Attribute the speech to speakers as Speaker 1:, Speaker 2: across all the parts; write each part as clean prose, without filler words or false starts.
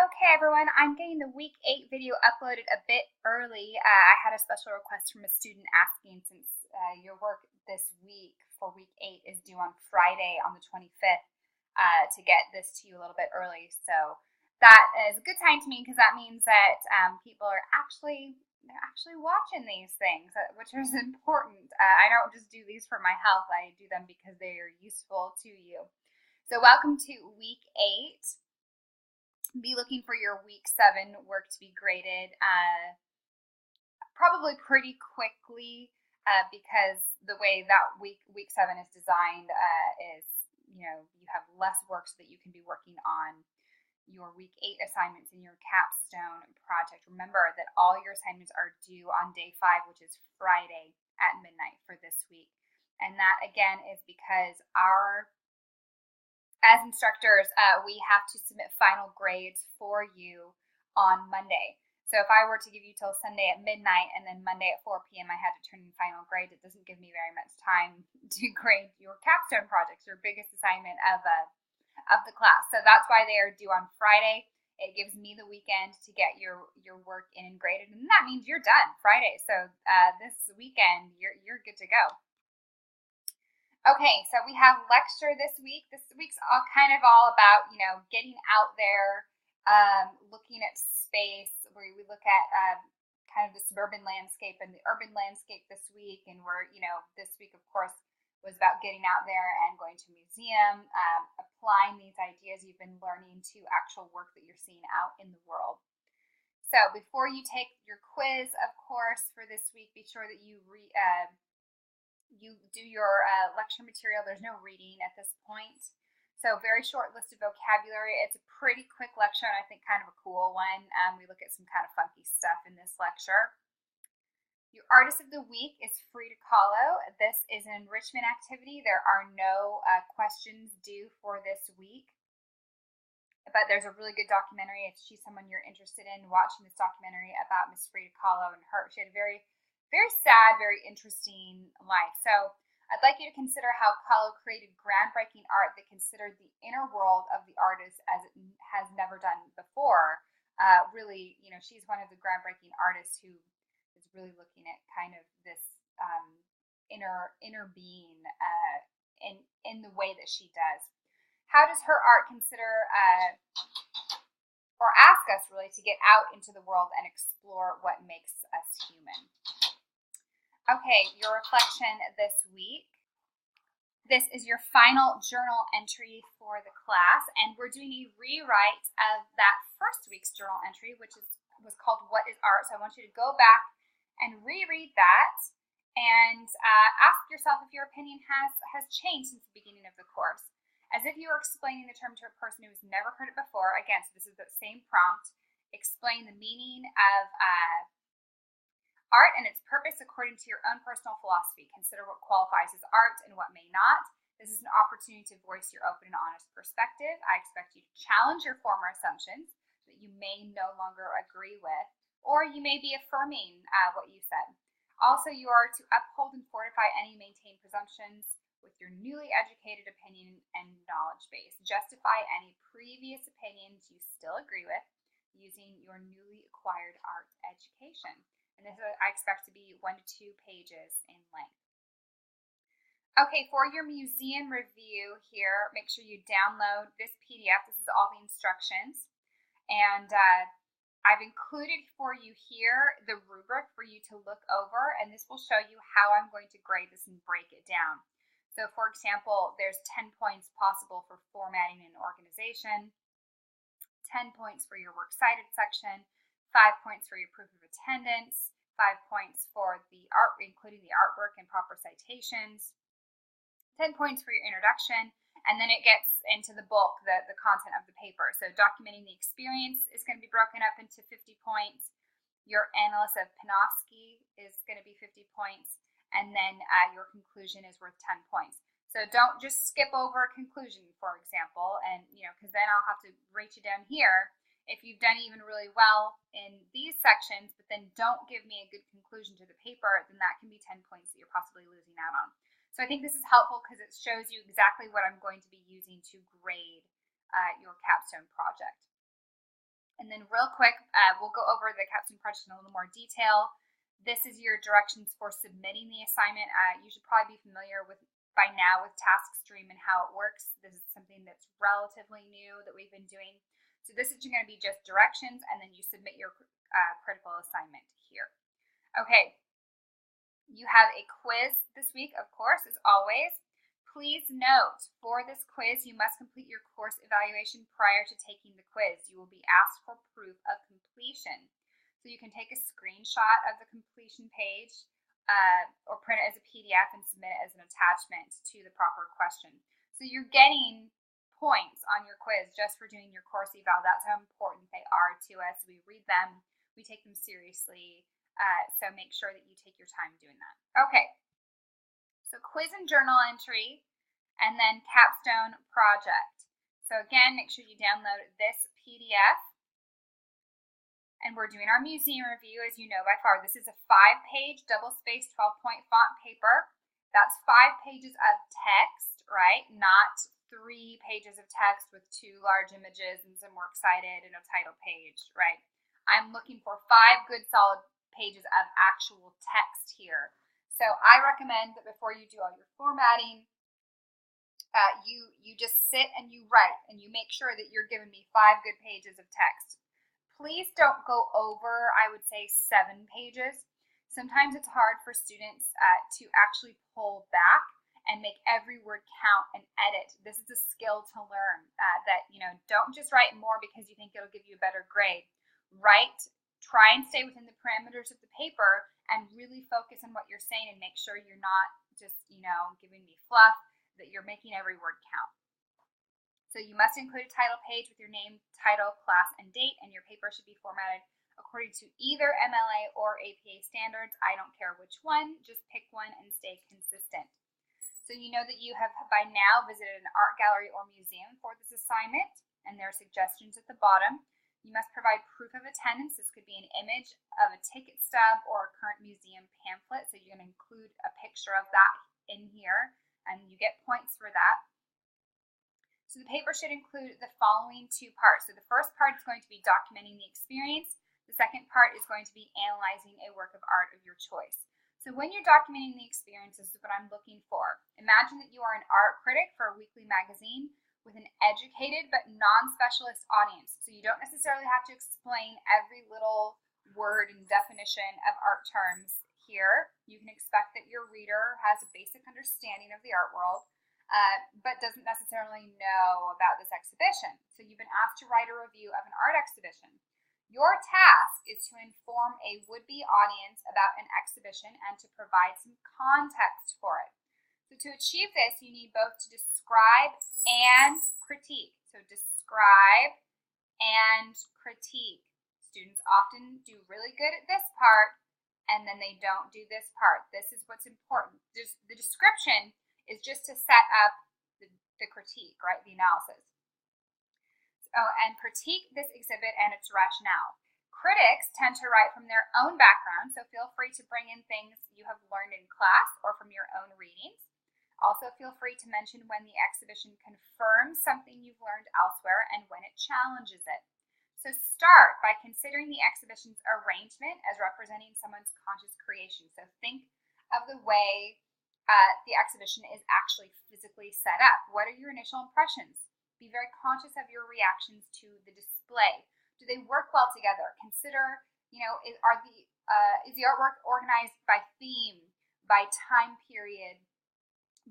Speaker 1: Okay, everyone, I'm getting the week 8 video uploaded a bit early. I had a special request from a student asking since your work this week for week 8 is due on Friday on the 25th to get this to you a little bit early. So that is a good sign to me because that means that people are actually watching these things, which is important. I don't just do these for my health. I do them because they are useful to you. So welcome to week 8. Be looking for your week 7 work to be graded probably pretty quickly because the way that week 7 is designed is, you have less work so that you can be working on your week 8 assignments in your capstone project. Remember that all your assignments are due on day 5, which is Friday at midnight for this week. And that again is because as instructors, we have to submit final grades for you on Monday. So if I were to give you till Sunday at midnight and then Monday at 4 p.m. I had to turn in final grades, it doesn't give me very much time to grade your capstone projects, your biggest assignment of the class. So that's why they are due on Friday. It gives me the weekend to get your work in and graded, and that means you're done Friday. So this weekend, you're good to go. Okay, so we have lecture this week. This week's all about, getting out there, looking at space, where we look at kind of the suburban landscape and the urban landscape this week. And this week, of course, was about getting out there and going to a museum, applying these ideas you've been learning to actual work that you're seeing out in the world. So before you take your quiz, of course, for this week, be sure that you do your lecture material. There's no reading at this point. So very short list of vocabulary. It's a pretty quick lecture and I think kind of a cool one. We look at some kind of funky stuff in this lecture. Your artist of the week is Frida Kahlo. This is an enrichment activity. There are no questions due for this week. But there's a really good documentary. If she's someone you're interested in watching this documentary about Miss Frida Kahlo and she had a very sad, very interesting life. So I'd like you to consider how Kahlo created groundbreaking art that considered the inner world of the artist as it has never done before. Really, she's one of the groundbreaking artists who is really looking at kind of this inner being in the way that she does. How does her art consider or ask us really to get out into the world and explore what makes us human? Okay, your reflection this week. This is your final journal entry for the class, and we're doing a rewrite of that first week's journal entry, which was called What is Art? So I want you to go back and reread that and ask yourself if your opinion has changed since the beginning of the course. As if you were explaining the term to a person who has never heard it before. Again, so this is the same prompt. Explain the meaning of art and its purpose according to your own personal philosophy. Consider what qualifies as art and what may not. This is an opportunity to voice your open and honest perspective. I expect you to challenge your former assumptions that you may no longer agree with, or you may be affirming what you said. Also, you are to uphold and fortify any maintained presumptions with your newly educated opinion and knowledge base. Justify any previous opinions you still agree with using your newly acquired art education. And this I expect to be 1 to 2 pages in length. Okay, for your museum review here, make sure you download this PDF. This is all the instructions. And I've included for you here the rubric for you to look over, and this will show you how I'm going to grade this and break it down. So for example, there's 10 points possible for formatting and organization, 10 points for your works cited section, 5 points for your proof of attendance, 5 points for the art, including the artwork and proper citations, 10 points for your introduction, and then it gets into the bulk, the content of the paper. So documenting the experience is going to be broken up into 50 points. Your analysis of Panofsky is going to be 50 points, and then your conclusion is worth 10 points. So don't just skip over a conclusion, for example, and because then I'll have to rate you down here. If you've done even really well in these sections, but then don't give me a good conclusion to the paper, then that can be 10 points that you're possibly losing out on. So I think this is helpful because it shows you exactly what I'm going to be using to grade your capstone project. And then real quick, we'll go over the capstone project in a little more detail. This is your directions for submitting the assignment. You should probably be familiar with by now with TaskStream and how it works. This is something that's relatively new that we've been doing. So this is going to be just directions, and then you submit your critical assignment here. Okay, you have a quiz this week, of course, as always. Please note, for this quiz, you must complete your course evaluation prior to taking the quiz. You will be asked for proof of completion. So you can take a screenshot of the completion page or print it as a PDF and submit it as an attachment to the proper question. So you're getting points on your quiz just for doing your course eval. That's how important they are to us. We read them, we take them seriously, so make sure that you take your time doing that. Okay. So quiz and journal entry, and then capstone project. So again, make sure you download this PDF. And we're doing our museum review, as you know by far. This is a 5-page, double-spaced, 12-point font paper. That's 5 pages of text, right? Not 3 pages of text with 2 large images and some works cited and a title page, right? I'm looking for 5 good, solid pages of actual text here. So I recommend that before you do all your formatting, you just sit and you write and you make sure that you're giving me 5 good pages of text. Please don't go over, I would say, 7 pages. Sometimes it's hard for students to actually pull back and make every word count and edit. This is a skill to learn that, don't just write more because you think it'll give you a better grade. Try and stay within the parameters of the paper and really focus on what you're saying and make sure you're not just, giving me fluff, that you're making every word count. So you must include a title page with your name, title, class, and date, and your paper should be formatted according to either MLA or APA standards. I don't care which one, just pick one and stay consistent. So you know that you have by now visited an art gallery or museum for this assignment, and there are suggestions at the bottom. You must provide proof of attendance. This could be an image of a ticket stub or a current museum pamphlet. So you're going to include a picture of that in here, and you get points for that. So the paper should include the following 2 parts. So the first part is going to be documenting the experience. The second part is going to be analyzing a work of art of your choice. So when you're documenting the experience, this is what I'm looking for. Imagine that you are an art critic for a weekly magazine with an educated but non-specialist audience. So you don't necessarily have to explain every little word and definition of art terms here. You can expect that your reader has a basic understanding of the art world, but doesn't necessarily know about this exhibition. So you've been asked to write a review of an art exhibition. Your task is to inform a would-be audience about an exhibition and to provide some context for it. So to achieve this, you need both to describe and critique. So describe and critique. Students often do really good at this part, and then they don't do this part. This is what's important. The description is just to set up the critique, right, the analysis. And critique this exhibit and its rationale. Critics tend to write from their own background, so feel free to bring in things you have learned in class or from your own readings. Also, feel free to mention when the exhibition confirms something you've learned elsewhere and when it challenges it. So start by considering the exhibition's arrangement as representing someone's conscious creation. So think of the way the exhibition is actually physically set up. What are your initial impressions? Be very conscious of your reactions to the display. Do they work well together? Consider, is the artwork organized by theme, by time period,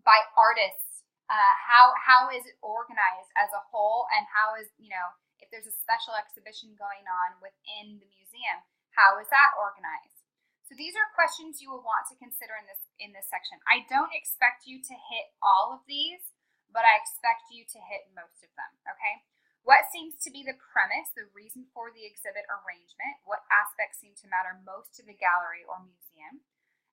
Speaker 1: by artists? How is it organized as a whole, and how is, if there's a special exhibition going on within the museum, how is that organized? So these are questions you will want to consider in this section. I don't expect you to hit all of these, but I expect you to hit most of them, okay? What seems to be the premise, the reason for the exhibit arrangement? What aspects seem to matter most to the gallery or museum?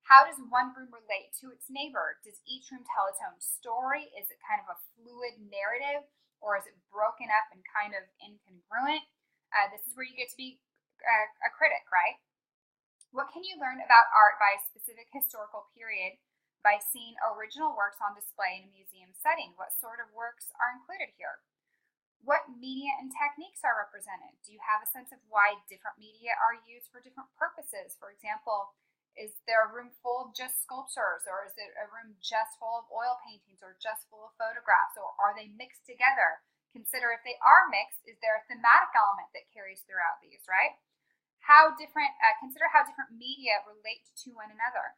Speaker 1: How does one room relate to its neighbor? Does each room tell its own story? Is it kind of a fluid narrative, or is it broken up and kind of incongruent? This is where you get to be a critic, right? What can you learn about art by a specific historical period by seeing original works on display in a museum setting? What sort of works are included here? What media and techniques are represented? Do you have a sense of why different media are used for different purposes? For example, is there a room full of just sculptures, or is it a room just full of oil paintings, or just full of photographs, or are they mixed together? Consider if they are mixed, is there a thematic element that carries throughout these, right? Consider how different media relate to one another.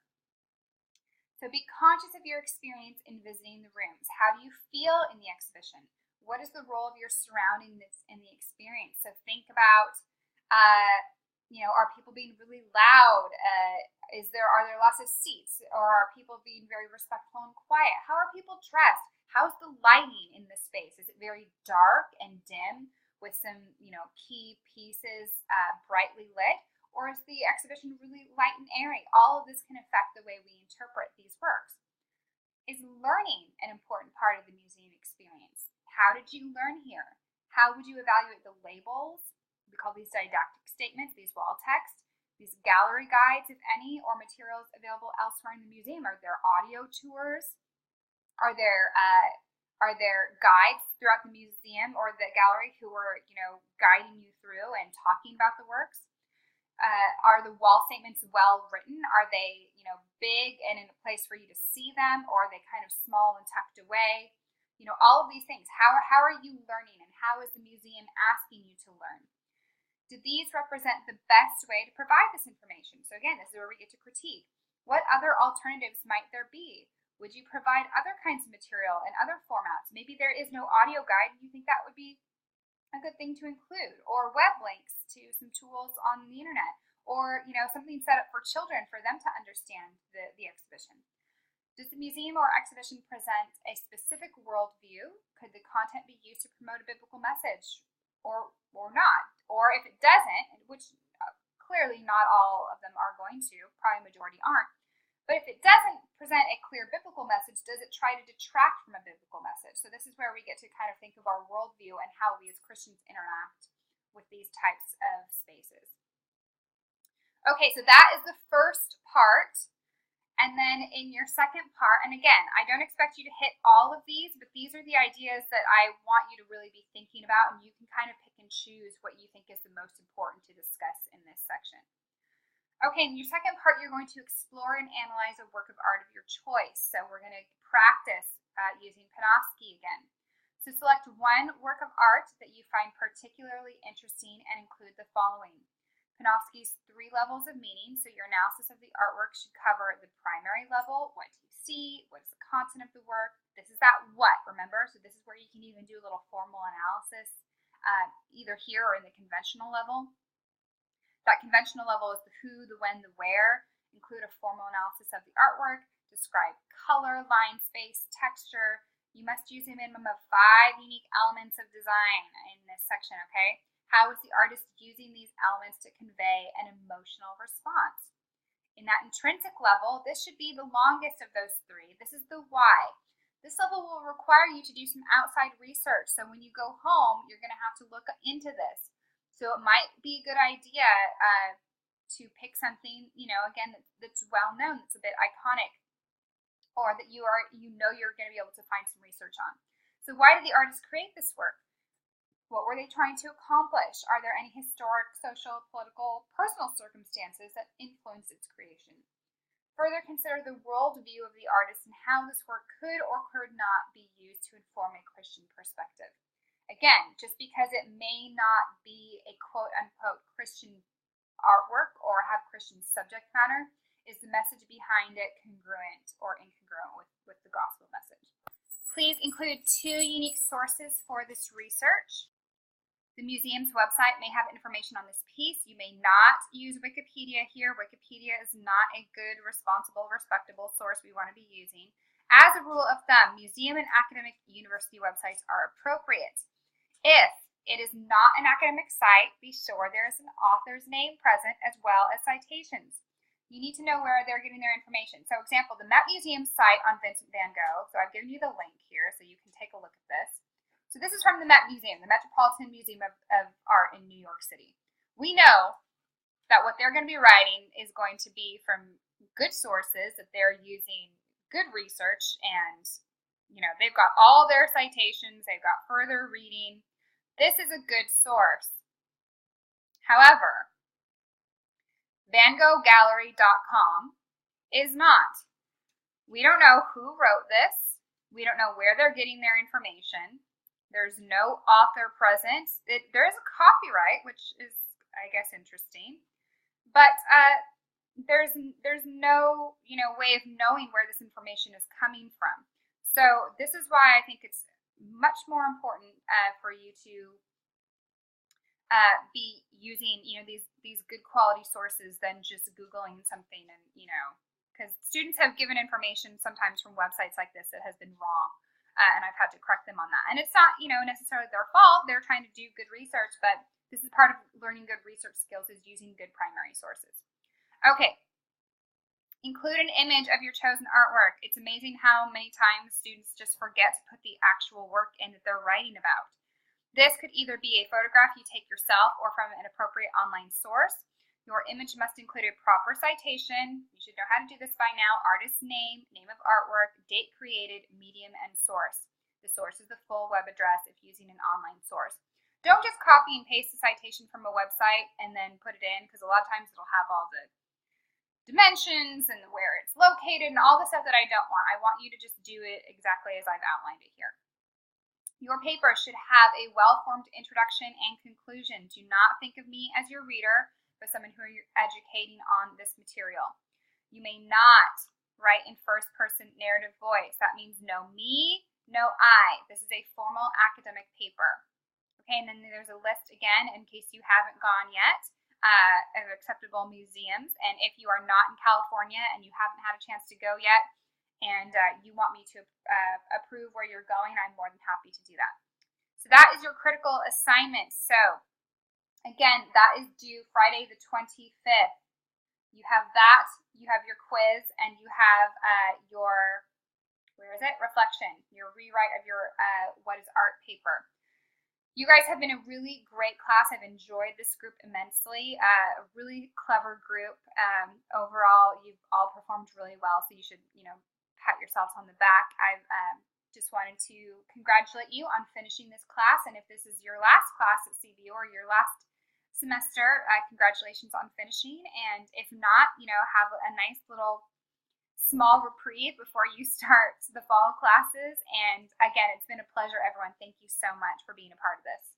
Speaker 1: So be conscious of your experience in visiting the rooms. How do you feel in the exhibition? What is the role of your surroundings in the experience? So think about, are people being really loud? Are there lots of seats? Or are people being very respectful and quiet? How are people dressed? How's the lighting in the space? Is it very dark and dim with some, key pieces brightly lit? Or is the exhibition really light and airy? All of this can affect the way we interpret these works. Is learning an important part of the museum experience? How did you learn here? How would you evaluate the labels? We call these didactic statements, these wall text, these gallery guides, if any, or materials available elsewhere in the museum. Are there audio tours? Are there guides throughout the museum or the gallery who are, guiding you through and talking about the works? Are the wall statements well written? Are they, big and in a place for you to see them, or are they kind of small and tucked away? All of these things. How are you learning, and how is the museum asking you to learn? Do these represent the best way to provide this information? So again, this is where we get to critique. What other alternatives might there be? Would you provide other kinds of material and other formats? Maybe there is no audio guide and you think that would be a good thing to include, or web links to some tools on the internet, or something set up for children for them to understand the exhibition. Does the museum or exhibition present a specific worldview? Could the content be used to promote a biblical message, or not? Or if it doesn't, which clearly not all of them are going to, probably a majority aren't, but if it doesn't present a clear biblical message, does it try to detract from a biblical message? So this is where we get to kind of think of our worldview and how we as Christians interact with these types of spaces. Okay, so that is the first part. And then in your second part, and again, I don't expect you to hit all of these, but these are the ideas that I want you to really be thinking about, and you can kind of pick and choose what you think is the most important to discuss in this section. Okay, in your second part, you're going to explore and analyze a work of art of your choice. So we're going to practice using Panofsky again. So select one work of art that you find particularly interesting and include the following. Panofsky's 3 levels of meaning. So your analysis of the artwork should cover the primary level. What do you see? What is the content of the work? This is that what, remember? So this is where you can even do a little formal analysis, either here or in the conventional level. That conventional level is the who, the when, the where. Include a formal analysis of the artwork. Describe color, line, space, texture. You must use a minimum of 5 unique elements of design in this section, okay? How is the artist using these elements to convey an emotional response? In that intrinsic level, this should be the longest of those 3. This is the why. This level will require you to do some outside research. So when you go home, you're going to have to look into this. So it might be a good idea to pick something, again, that's well known, that's a bit iconic, or that you're going to be able to find some research on. So why did the artist create this work? What were they trying to accomplish? Are there any historic, social, political, personal circumstances that influenced its creation? Further consider the worldview of the artist and how this work could or could not be used to inform a Christian perspective. Again, just because it may not be a quote-unquote Christian artwork or have Christian subject matter, is the message behind it congruent or incongruent with the gospel message? Please include 2 unique sources for this research. The museum's website may have information on this piece. You may not use Wikipedia here. Wikipedia is not a good, responsible, respectable source we want to be using. As a rule of thumb, museum and academic university websites are appropriate. If it is not an academic site, be sure there is an author's name present as well as citations. You need to know where they're getting their information. So, example, the Met Museum site on Vincent van Gogh. So I've given you the link here so you can take a look at this. So this is from the Met Museum, the Metropolitan Museum of Art in New York City. We know that what they're going to be writing is going to be from good sources, that they're using good research, and they've got all their citations, they've got further reading. This is a good source. However, VanGoghGallery.com is not. We don't know who wrote this. We don't know where they're getting their information. There's no author present. There is a copyright, which is, I guess, interesting. But there's no way of knowing where this information is coming from. So this is why I think it's much more important for you to be using these good quality sources than just Googling something and because students have given information sometimes from websites like this that has been wrong, and I've had to correct them on that. And it's not necessarily their fault. They're trying to do good research, but this is part of learning good research skills, is using good primary sources. Okay. Include an image of your chosen artwork. It's amazing how many times students just forget to put the actual work in that they're writing about. This could either be a photograph you take yourself or from an appropriate online source. Your image must include a proper citation. You should know how to do this by now. Artist's name, name of artwork, date created, medium, and source. The source is the full web address if using an online source. Don't just copy and paste a citation from a website and then put it in, because a lot of times it'll have all the dimensions and where it's located and all the stuff that I don't want. I want you to just do it exactly as I've outlined it here. Your paper should have a well-formed introduction and conclusion. Do not think of me as your reader, but someone who you're educating on this material. You may not write in first-person narrative voice. That means no me, no I. This is a formal academic paper. Okay, and then there's a list again in case you haven't gone yet of acceptable museums. And if you are not in California and you haven't had a chance to go yet, and you want me to approve where you're going, I'm more than happy to do that. So that is your critical assignment. So again, that is due Friday the 25th. You have that, you have your quiz, and you have your, reflection, your rewrite of your what is art paper. You guys have been a really great class. I've enjoyed this group immensely. A really clever group. Overall, you've all performed really well, so you should, pat yourselves on the back. I've just wanted to congratulate you on finishing this class, and if this is your last class at CBU or your last semester, congratulations on finishing. And if not, have a nice little small reprieve before you start the fall classes. And again, it's been a pleasure, everyone. Thank you so much for being a part of this.